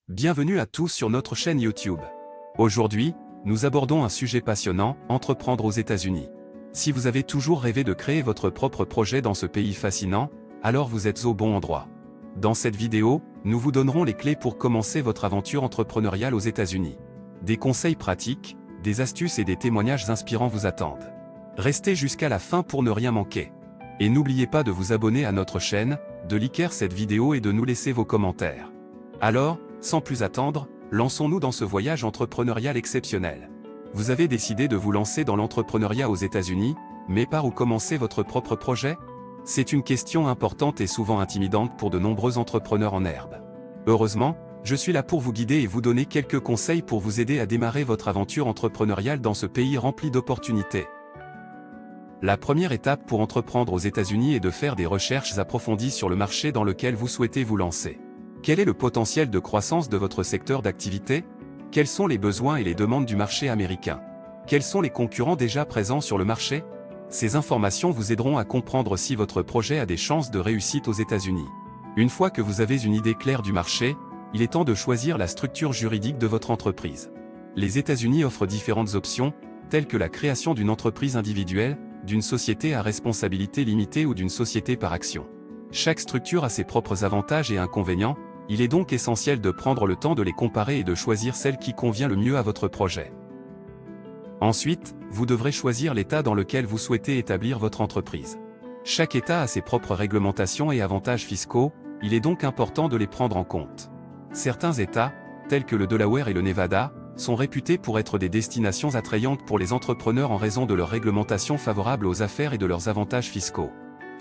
Bienvenue à tous sur notre chaîne YouTube. Aujourd'hui, nous abordons un sujet passionnant, entreprendre aux États-Unis. Si vous avez toujours rêvé de créer votre propre projet dans ce pays fascinant, alors vous êtes au bon endroit. Dans cette vidéo, nous vous donnerons les clés pour commencer votre aventure entrepreneuriale aux États-Unis. Des conseils pratiques, des astuces et des témoignages inspirants vous attendent. Restez jusqu'à la fin pour ne rien manquer. Et n'oubliez pas de vous abonner à notre chaîne, de liker cette vidéo et de nous laisser vos commentaires. Alors, sans plus attendre, lançons-nous dans ce voyage entrepreneurial exceptionnel. Vous avez décidé de vous lancer dans l'entrepreneuriat aux États-Unis, mais par où commencer votre propre projet? C'est une question importante et souvent intimidante pour de nombreux entrepreneurs en herbe. Heureusement, je suis là pour vous guider et vous donner quelques conseils pour vous aider à démarrer votre aventure entrepreneuriale dans ce pays rempli d'opportunités. La première étape pour entreprendre aux États-Unis est de faire des recherches approfondies sur le marché dans lequel vous souhaitez vous lancer. Quel est le potentiel de croissance de votre secteur d'activité? Quels sont les besoins et les demandes du marché américain? Quels sont les concurrents déjà présents sur le marché? Ces informations vous aideront à comprendre si votre projet a des chances de réussite aux États-Unis. Une fois que vous avez une idée claire du marché, il est temps de choisir la structure juridique de votre entreprise. Les États-Unis offrent différentes options, telles que la création d'une entreprise individuelle, d'une société à responsabilité limitée ou d'une société par action. Chaque structure a ses propres avantages et inconvénients, il est donc essentiel de prendre le temps de les comparer et de choisir celle qui convient le mieux à votre projet. Ensuite, vous devrez choisir l'État dans lequel vous souhaitez établir votre entreprise. Chaque État a ses propres réglementations et avantages fiscaux, il est donc important de les prendre en compte. Certains États, tels que le Delaware et le Nevada, sont réputés pour être des destinations attrayantes pour les entrepreneurs en raison de leur réglementation favorable aux affaires et de leurs avantages fiscaux.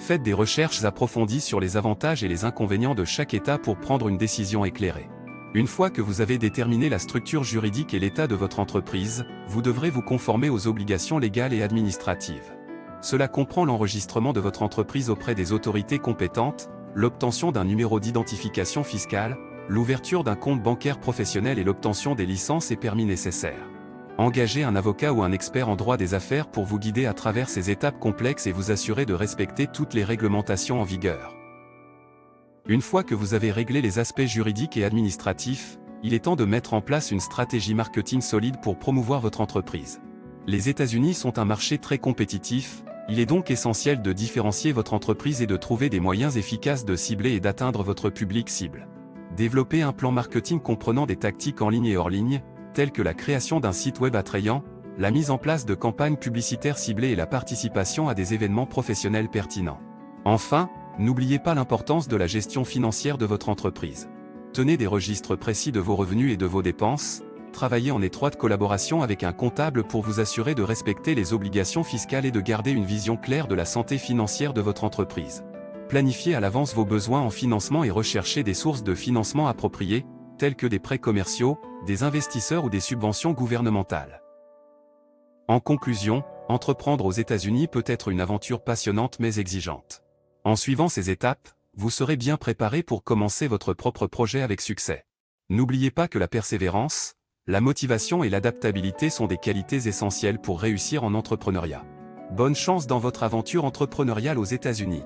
Faites des recherches approfondies sur les avantages et les inconvénients de chaque État pour prendre une décision éclairée. Une fois que vous avez déterminé la structure juridique et l'état de votre entreprise, vous devrez vous conformer aux obligations légales et administratives. Cela comprend l'enregistrement de votre entreprise auprès des autorités compétentes, l'obtention d'un numéro d'identification fiscale, l'ouverture d'un compte bancaire professionnel et l'obtention des licences et permis nécessaires. Engagez un avocat ou un expert en droit des affaires pour vous guider à travers ces étapes complexes et vous assurer de respecter toutes les réglementations en vigueur. Une fois que vous avez réglé les aspects juridiques et administratifs, il est temps de mettre en place une stratégie marketing solide pour promouvoir votre entreprise. Les États-Unis sont un marché très compétitif, il est donc essentiel de différencier votre entreprise et de trouver des moyens efficaces de cibler et d'atteindre votre public cible. Développez un plan marketing comprenant des tactiques en ligne et hors ligne, telles que la création d'un site web attrayant, la mise en place de campagnes publicitaires ciblées et la participation à des événements professionnels pertinents. Enfin, n'oubliez pas l'importance de la gestion financière de votre entreprise. Tenez des registres précis de vos revenus et de vos dépenses, travaillez en étroite collaboration avec un comptable pour vous assurer de respecter les obligations fiscales et de garder une vision claire de la santé financière de votre entreprise. Planifiez à l'avance vos besoins en financement et recherchez des sources de financement appropriées, tels que des prêts commerciaux, des investisseurs ou des subventions gouvernementales. En conclusion, entreprendre aux États-Unis peut être une aventure passionnante mais exigeante. En suivant ces étapes, vous serez bien préparé pour commencer votre propre projet avec succès. N'oubliez pas que la persévérance, la motivation et l'adaptabilité sont des qualités essentielles pour réussir en entrepreneuriat. Bonne chance dans votre aventure entrepreneuriale aux États-Unis.